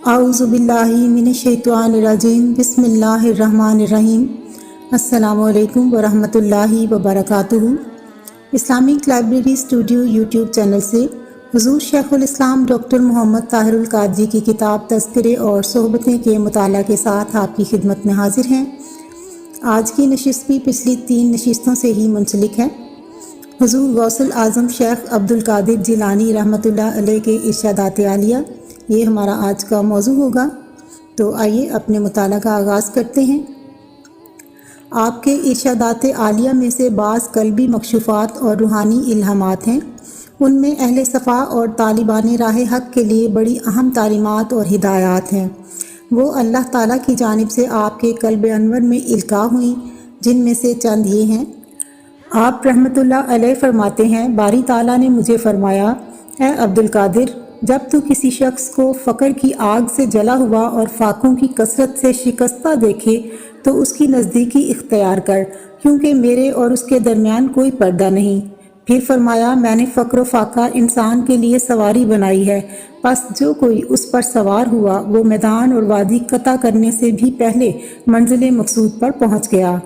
आऊज़ुबिल्लाहि मिनश्शैतानिर्रजीम बिस्मिल्लाहिर्रहमानिर्रहीम। अस्सलामु अलैकुम वरहमतुल्लाहि वबरकातुहू। Islamic library studio YouTube channel से हुज़ूर शेखुल इस्लाम डॉक्टर मोहम्मद ताहिरुल कादरी की किताब तज़किरे और सोहबतें के मुताला के साथ आपकी खिदमत में हाजिर हैं। आज की नशिस्त भी पिछली 3 नशिस्तों से ही मुंसलिक है। हुज़ूर गौसुल आज़म शेख अब्दुल कादिर जिलानी रहमतुल्लाह अलैह के इरशादात आलिया, ये हमारा आज का मौजू होगा। तो आइए अपने मुताला का आगाज़ करते हैं। आपके इरशादात आलिया में से बाज़ कल्बी मकशूफ़ात और रूहानी इल्हामात हैं। उनमें अहले सफ़ा और तालिबान राह हक़ के लिए बड़ी अहम तालीमात और हिदायत हैं। वो अल्लाह ताला की जानिब से आपके कल्ब अनवर में इल्का हुई, जिनमें से चंद ये हैं। आप रहमतुल्लाह अलैह फरमाते हैं, बारी ताला ने मुझे फरमाया, ए अब्दुल कादिर, जब तू किसी शख्स को फ़क्र की आग से जला हुआ और फाकों की कसरत से शिकस्ता देखे तो उसकी नज़दीकी इख्तियार कर, क्योंकि मेरे और उसके दरमियान कोई पर्दा नहीं। फिर फरमाया, मैंने फ़क्र फाका इंसान के लिए सवारी बनाई है, बस जो कोई उस पर सवार हुआ वो मैदान और वादी कता करने से भी पहले मंजिल मकसूद पर पहुँच गया।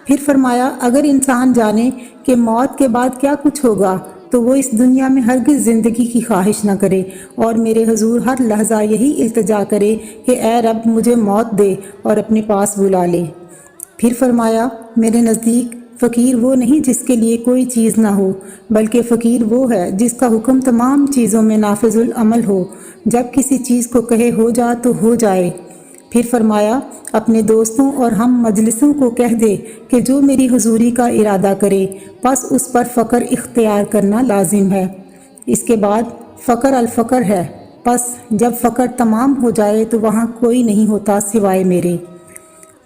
फिर फरमाया, अगर इंसान जाने कि मौत के बाद क्या कुछ होगा तो वो इस दुनिया में हरगिज़ ज़िंदगी की ख्वाहिश न करे और मेरे हुजूर हर लहजा यही इल्तिजा करे कि ए रब, मुझे मौत दे और अपने पास बुला ले। फिर फरमाया, मेरे नज़दीक फ़कीर वो नहीं जिसके लिए कोई चीज़ ना हो, बल्कि फ़कीर वो है जिसका हुक्म तमाम चीज़ों में नाफिजुल अमल हो। जब किसी चीज़ को कहे हो जा तो हो जाए। फिर फरमाया, अपने दोस्तों और हम मजलिसों को कह दे कि जो मेरी हुजूरी का इरादा करे बस उस पर फ़क्र इख्तियार करना लाजिम है। इसके बाद फ़क्र अल-फ़क्र है, बस जब फ़क्र तमाम हो जाए तो वहाँ कोई नहीं होता सिवाय मेरे।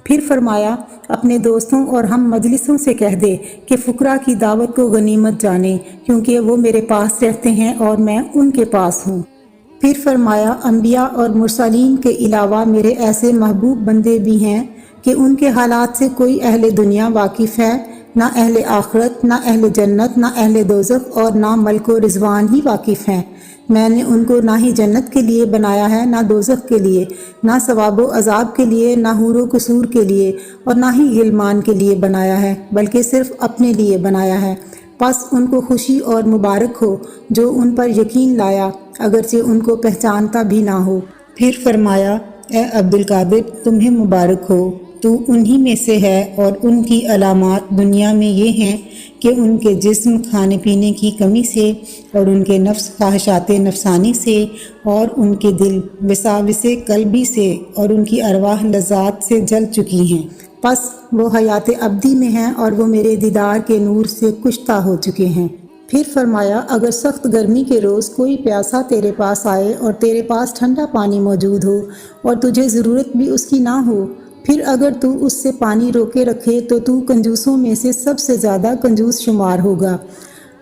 फिर फरमाया, अपने दोस्तों और हम मजलिसों से कह दे कि फ़ुकरा की दावत को गनीमत जाने, क्योंकि वो मेरे पास रहते हैं और मैं उनके पास हूँ। फिर फरमाया, अम्बिया और मुरसलीन के अलावा मेरे ऐसे महबूब बंदे भी हैं कि उनके हालात से कोई अहले दुनिया वाकिफ़ है, ना अहले आखिरत, ना अहले जन्नत, ना अहले दोज़ख और ना मल्को रिज़वान ही वाकिफ़ हैं। मैंने उनको ना ही जन्नत के लिए बनाया है, ना दोज़ख के लिए, ना सवाब व अज़ाब के लिए, ना हूर व कसूर के लिए और ना ही गिलमान के लिए बनाया है, बल्कि सिर्फ़ अपने लिए बनाया है। बस उनको खुशी और मुबारक हो जो उन पर यकीन लाया, अगरचे उनको पहचानता भी ना हो। फिर फरमाया, ए अब्दुल कादिर, तुम्हें मुबारक हो, तू उन्हीं में से है और उनकी अलामात दुनिया में ये हैं कि उनके जिस्म खाने पीने की कमी से और उनके नफ्स ख्वाहिशात नफसानी से और उनके दिल विसाविसे कल्बी से और उनकी अरवाह लज़्ज़ात से जल चुकी हैं। बस वो हयात अब्दी में हैं और वो मेरे दीदार के नूर से कुश्ता हो चुके हैं। फिर फरमाया, अगर सख्त गर्मी के रोज़ कोई प्यासा तेरे पास आए और तेरे पास ठंडा पानी मौजूद हो और तुझे ज़रूरत भी उसकी ना हो, फिर अगर तू उससे पानी रोके रखे तो तू कंजूसों में से सबसे ज़्यादा कंजूस शुमार होगा।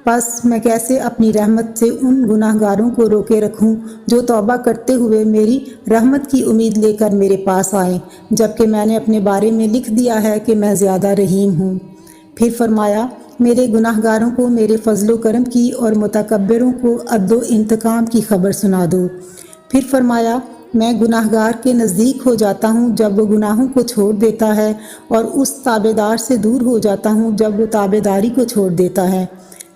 बस मैं कैसे अपनी रहमत से उन गुनाहगारों को रोके रखूं जो तौबा करते हुए मेरी रहमत की उम्मीद लेकर मेरे पास आए, जबकि मैंने अपने बारे में लिख दिया है कि मैं ज़्यादा रहीम हूँ। फिर फरमाया, मेरे गुनाहगारों को मेरे फजलो करम की और मुतकब्बिरों को अद्दो इंतकाम की खबर सुना दो। फिर फरमाया, मैं गुनाहगार के नज़दीक हो जाता हूँ जब वो गुनाहों को छोड़ देता है और उस ताबेदार से दूर हो जाता हूँ जब वो ताबेदारी को छोड़ देता है।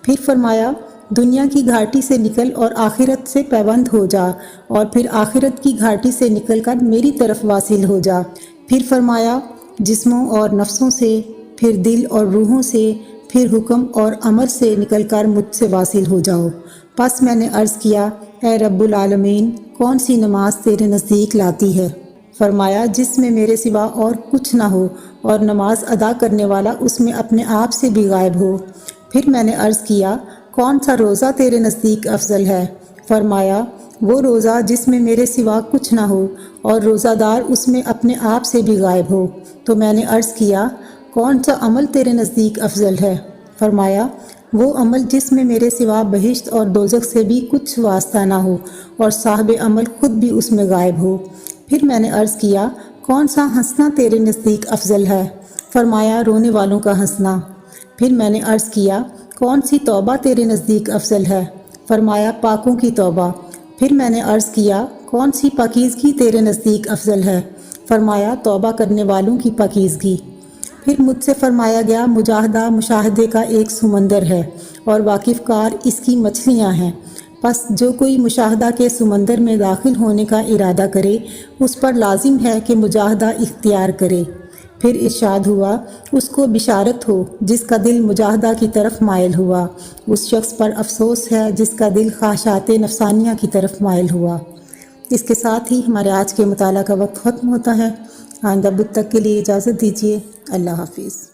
फिर फरमाया, दुनिया की घाटी से निकल और आखिरत से पैबंद हो जा और फिर आखिरत की घाटी से निकलकर मेरी तरफ वासिल हो जा। फिर फरमाया, जिस्मों और नफ्सों से, फिर दिल और रूहों से, फिर हुक्म और अमर से निकलकर मुझसे वासिल हो जाओ। बस मैंने अर्ज़ किया, ए रब्बुल आलमीन, कौन सी नमाज तेरे नज़दीक लाती है? फरमाया, जिसमें मेरे सिवा और कुछ ना हो और नमाज अदा करने वाला उसमें अपने आप से भी गायब हो। फिर मैंने अर्ज़ किया, कौन सा रोज़ा तेरे नज़दीक अफजल है? फरमाया, वो रोज़ा जिसमें मेरे सिवा कुछ ना हो और रोज़ादार उसमें अपने आप से भी गायब हो। तो मैंने अर्ज़ किया, कौन सा अमल तेरे नज़दीक अफजल है? फरमाया, वो अमल जिसमें मेरे सिवा बहिश्त और दोज़ख से भी कुछ वास्ता ना हो और साहिब अमल खुद भी उसमें गायब हो। फिर मैंने अर्ज़ किया, कौन सा हंसना तेरे नज़दीक अफजल है? फरमाया, रोने वालों का हंसना। फिर मैंने अर्ज़ किया, कौन सी तौबा तेरे नज़दीक अफजल है? फरमाया, पाकों की तौबा। फिर मैंने अर्ज़ किया, کون سی پاکیزگی تیرے نزدیک افضل ہے؟ فرمایا توبہ کرنے والوں کی پاکیزگی۔ پھر مجھ سے فرمایا گیا مجاہدہ مشاہدے کا ایک سمندر ہے اور واقف کار اس کی مچھلیاں ہیں، پس جو کوئی مشاہدہ کے سمندر میں داخل ہونے کا ارادہ کرے اس پر لازم ہے کہ مجاہدہ اختیار کرے۔ پھر ارشاد ہوا اس کو بشارت ہو جس کا دل مجاہدہ کی طرف مائل ہوا، اس شخص پر افسوس ہے جس کا دل خواہشات نفسانیہ کی طرف مائل ہوا۔ اس کے ساتھ ہی ہمارے آج کے مطالعہ کا وقت ختم ہوتا ہے۔ آئندہ بدھ تک کے لیے اجازت دیجیے۔ اللہ حافظ۔